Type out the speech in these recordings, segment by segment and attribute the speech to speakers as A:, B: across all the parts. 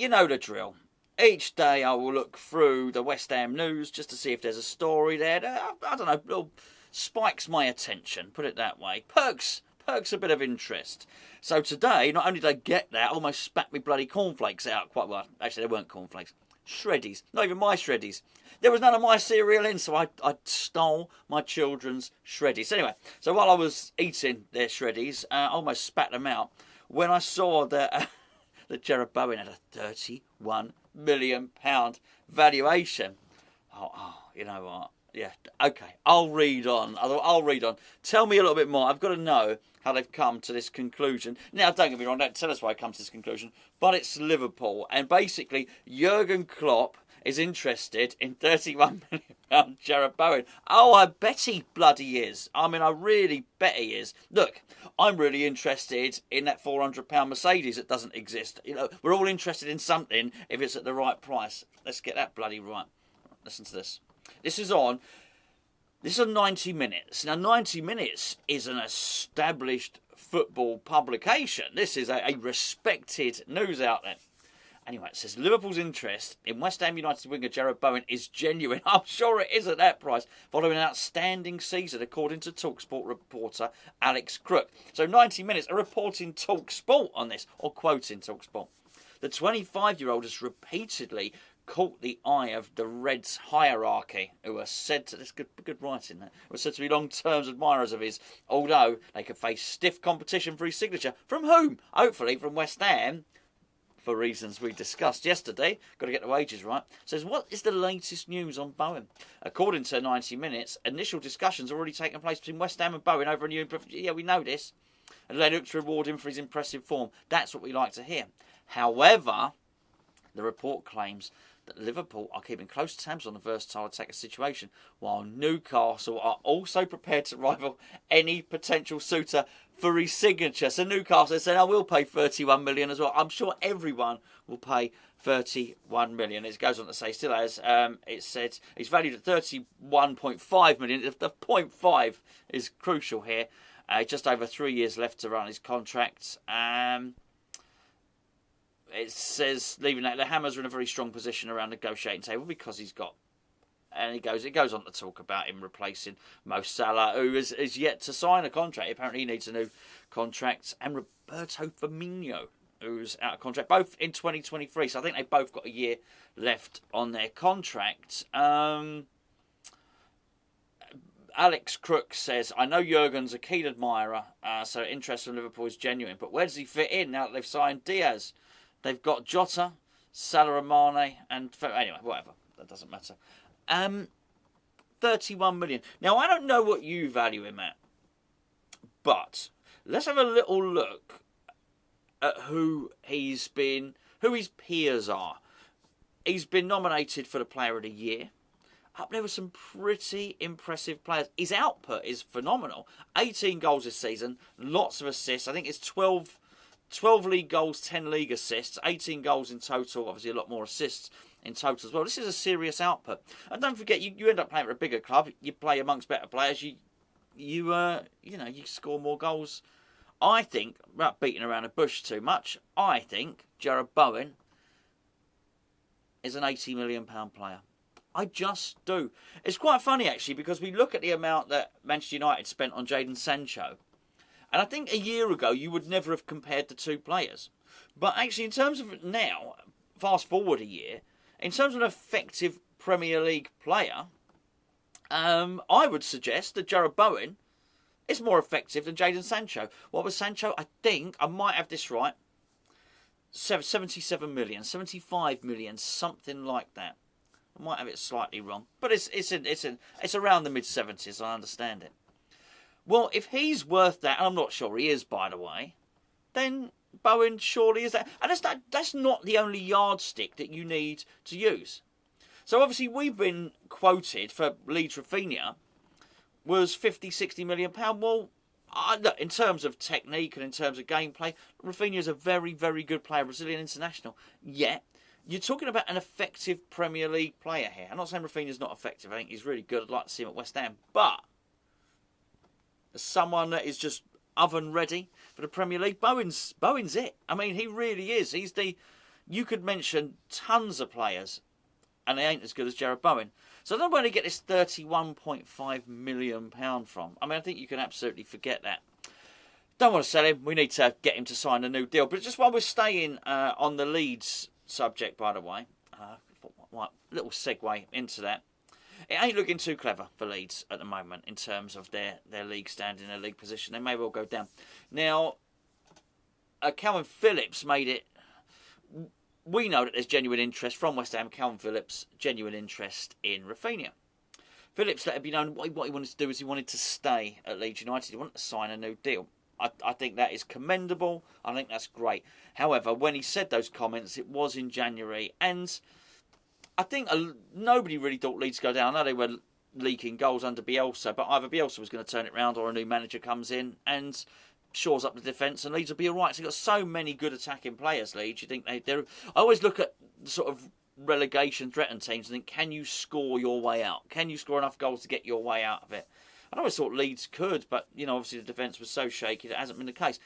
A: you know the drill. Each day I will look through the West Ham news just to see if there's a story there that, I don't know, little spikes my attention, put it that way. Perks a bit of interest. So today, not only did I get that, I almost spat me bloody cornflakes out quite well. Actually, they weren't cornflakes. Shreddies. Not even my shreddies. There was none of my cereal in, so I stole my children's shreddies. Anyway, so while I was eating their shreddies, I almost spat them out when I saw that, that Jarrod Bowen had a £31 million valuation. Oh, you know what? Yeah, okay. I'll read on. Tell me a little bit more. I've got to know how they've come to this conclusion. Now, don't get me wrong. Don't tell us why it comes to this conclusion. But it's Liverpool, and basically, Jurgen Klopp is interested in £31 million Jarrod Bowen. Oh, I bet he bloody is. I mean, I really bet he is. Look, I'm really interested in that £400 Mercedes that doesn't exist. You know, we're all interested in something if it's at the right price. Let's get that bloody right. Listen to this. This is on 90 Minutes. Now, 90 Minutes is an established football publication. This is a respected news outlet. Anyway, it says Liverpool's interest in West Ham United winger Jarrod Bowen is genuine. I'm sure it is at that price, following an outstanding season, according to TalkSport reporter Alex Crook. So 90 Minutes are reporting TalkSport on this, or quoting TalkSport. The 25-year-old has repeatedly caught the eye of the Reds hierarchy, who are said to, this good writing there, were said to be long-term admirers of his, although they could face stiff competition for his signature. From whom? Hopefully from West Ham, for reasons we discussed yesterday. Got to get the wages right. Says, what is the latest news on Bowen? According to 90 Minutes, initial discussions have already taken place between West Ham and Bowen over a new... Yeah, we know this. And they look to reward him for his impressive form. That's what we like to hear. However, the report claims that Liverpool are keeping close tabs on the versatile attacker situation, while Newcastle are also prepared to rival any potential suitor for his signature. So Newcastle said, I will pay 31 million as well. I'm sure everyone will pay 31 million. It goes on to say, still has, it said he's valued at 31.5 million. The 0.5 is crucial here. Just over 3 years left to run his contract. It says, leaving that, the Hammers are in a very strong position around the negotiating table because he's got, and it goes on to talk about him replacing Mo Salah, who is yet to sign a contract. Apparently he needs a new contract, and Roberto Firmino, who's out of contract, both in 2023. So I think they've both got a year left on their contract. Alex Crook says, I know Jurgen's a keen admirer, so interest from Liverpool is genuine, but where does he fit in now that they've signed Diaz? They've got Jota, Salah and Mane, and... Anyway, whatever. That doesn't matter. 31 million. Now, I don't know what you value him at, but let's have a little look at who his peers are. He's been nominated for the Player of the Year. Up there were some pretty impressive players. His output is phenomenal. 18 goals this season, lots of assists. I think it's 12 league goals, 10 league assists, 18 goals in total, obviously a lot more assists in total as well. This is a serious output. And don't forget, you end up playing for a bigger club, you play amongst better players, you score more goals. I think, without beating around the bush too much, I think Jarrod Bowen is an £80 million player. I just do. It's quite funny, actually, because we look at the amount that Manchester United spent on Jadon Sancho. And I think a year ago, you would never have compared the two players. But actually, in terms of now, fast forward a year, in terms of an effective Premier League player, I would suggest that Jarrod Bowen is more effective than Jadon Sancho. What was Sancho? I think, I might have this right, 77 million, 75 million, something like that. I might have it slightly wrong, but it's around the mid-70s, I understand it. Well, if he's worth that, and I'm not sure he is, by the way, then Bowen surely is that. And that's not the only yardstick that you need to use. So obviously we've been quoted for Leeds Raphinha was 50, 60 million pound. Well, look, in terms of technique and in terms of gameplay, Raphinha is a very, very good player, Brazilian international. Yet, you're talking about an effective Premier League player here. I'm not saying Raphinha's not effective. I think he's really good. I'd like to see him at West Ham. But as someone that is just oven ready for the Premier League, Bowen's it. I mean, he really is. He's the you could mention tons of players, and they ain't as good as Jarrod Bowen. So I don't know where they get this £31.5 million from. I mean, I think you can absolutely forget that. Don't want to sell him. We need to get him to sign a new deal. But just while we're staying on the Leeds subject, by the way, little segue into that. It ain't looking too clever for Leeds at the moment in terms of their league standing, their league position. They may well go down. Now, Kalvin Phillips made it. We know that there's genuine interest from West Ham. Kalvin Phillips, genuine interest in Raphinha. Phillips let it be known what he wanted to do is he wanted to stay at Leeds United. He wanted to sign a new deal. I think that is commendable. I think that's great. However, when he said those comments, it was in January. And I think nobody really thought Leeds go down. I know they were leaking goals under Bielsa, but either Bielsa was going to turn it round or a new manager comes in and shores up the defence and Leeds will be all right. So you've got so many good attacking players, Leeds. You think they're... I always look at the sort of relegation threatened teams and think, can you score your way out? Can you score enough goals to get your way out of it? I always thought Leeds could, but, you know, obviously the defence was so shaky that hasn't been the case.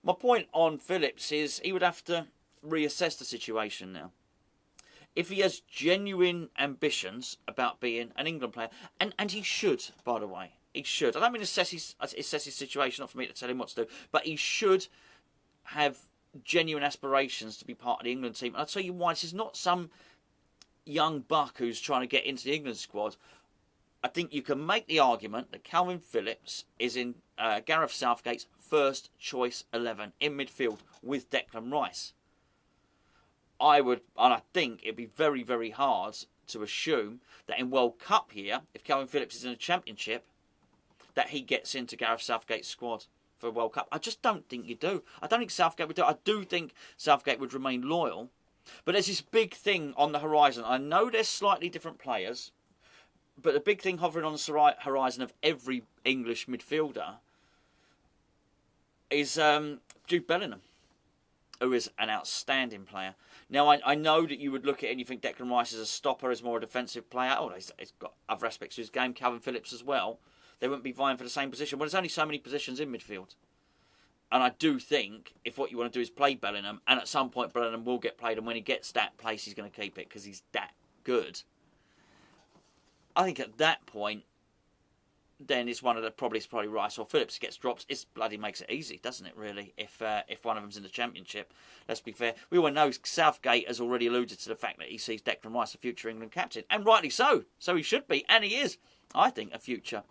A: My point on Phillips is he would have to reassess the situation now. If he has genuine ambitions about being an England player, and he should, by the way, he should. I don't mean to assess his situation, not for me to tell him what to do, but he should have genuine aspirations to be part of the England team. And I'll tell you why. This is not some young buck who's trying to get into the England squad. I think you can make the argument that Kalvin Phillips is in Gareth Southgate's first choice 11 in midfield with Declan Rice. I think it'd be very, very hard to assume that in World Cup here, if Kalvin Phillips is in a championship, that he gets into Gareth Southgate's squad for World Cup. I just don't think you do. I don't think Southgate would do it. I do think Southgate would remain loyal. But there's this big thing on the horizon. I know there's slightly different players, but the big thing hovering on the horizon of every English midfielder is Jude Bellingham, who is an outstanding player. Now, I know that you would look at it and you think Declan Rice is a stopper, is more a defensive player. Oh, he's got other aspects to his game. Kalvin Phillips as well. They wouldn't be vying for the same position. Well, there's only so many positions in midfield. And I do think if what you want to do is play Bellingham, and at some point Bellingham will get played, and when he gets that place, he's going to keep it because he's that good. I think at that point, then it's one of the probably Rice or Phillips gets dropped. It bloody makes it easy, doesn't it? Really, if one of them's in the Championship. Let's be fair. We all know Southgate has already alluded to the fact that he sees Declan Rice a future England captain, and rightly so. So he should be, and he is. I think a future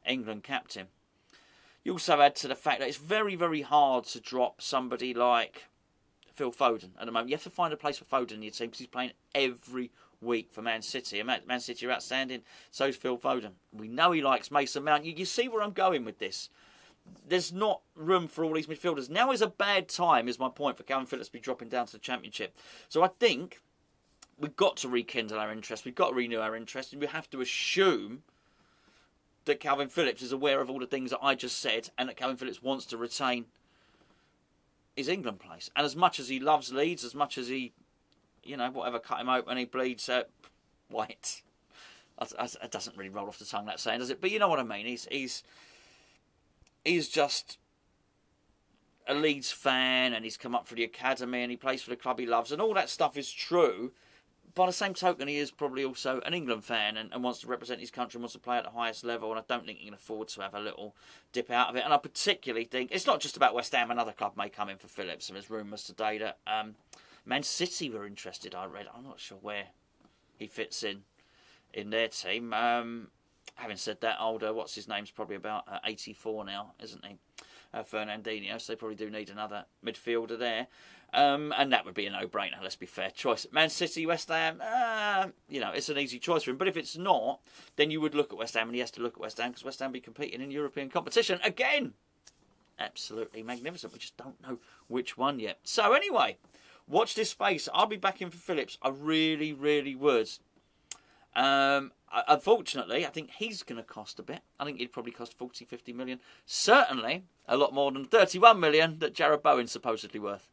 A: England captain. You also add to the fact that it's very, very hard to drop somebody like Phil Foden at the moment. You have to find a place for Foden in your team because he's playing every week for Man City. And Man City are outstanding. So is Phil Foden. We know he likes Mason Mount. You see where I'm going with this. There's not room for all these midfielders. Now is a bad time, is my point, for Kalvin Phillips to be dropping down to the Championship. So I think we've got to rekindle our interest. We've got to renew our interest. And we have to assume that Kalvin Phillips is aware of all the things that I just said and that Kalvin Phillips wants to retain his England place. And as much as he loves Leeds, as much as he, whatever, cut him open, he bleeds white. It doesn't really roll off the tongue, that saying, does it? But you know what I mean. He's just a Leeds fan and he's come up through the academy and he plays for the club he loves and all that stuff is true. By the same token, he is probably also an England fan and wants to represent his country and wants to play at the highest level. And I don't think he can afford to have a little dip out of it. And I particularly think it's not just about West Ham. Another club may come in for Phillips. And there's rumours today that Man City were interested, I read. I'm not sure where he fits in their team. Having said that, older, what's his name's probably about 84 now, isn't he? Fernandinho, so they probably do need another midfielder there. And that would be a no-brainer, let's be fair. Choice. Man City, West Ham, it's an easy choice for him. But if it's not, then you would look at West Ham, and he has to look at West Ham because West Ham be competing in European competition again. Absolutely magnificent. We just don't know which one yet. So anyway, watch this space. I'll be back in for Phillips. I really, really would. Unfortunately, I think he's going to cost a bit. I think he'd probably cost 40, 50 million. Certainly a lot more than 31 million that Jarrod Bowen's supposedly worth.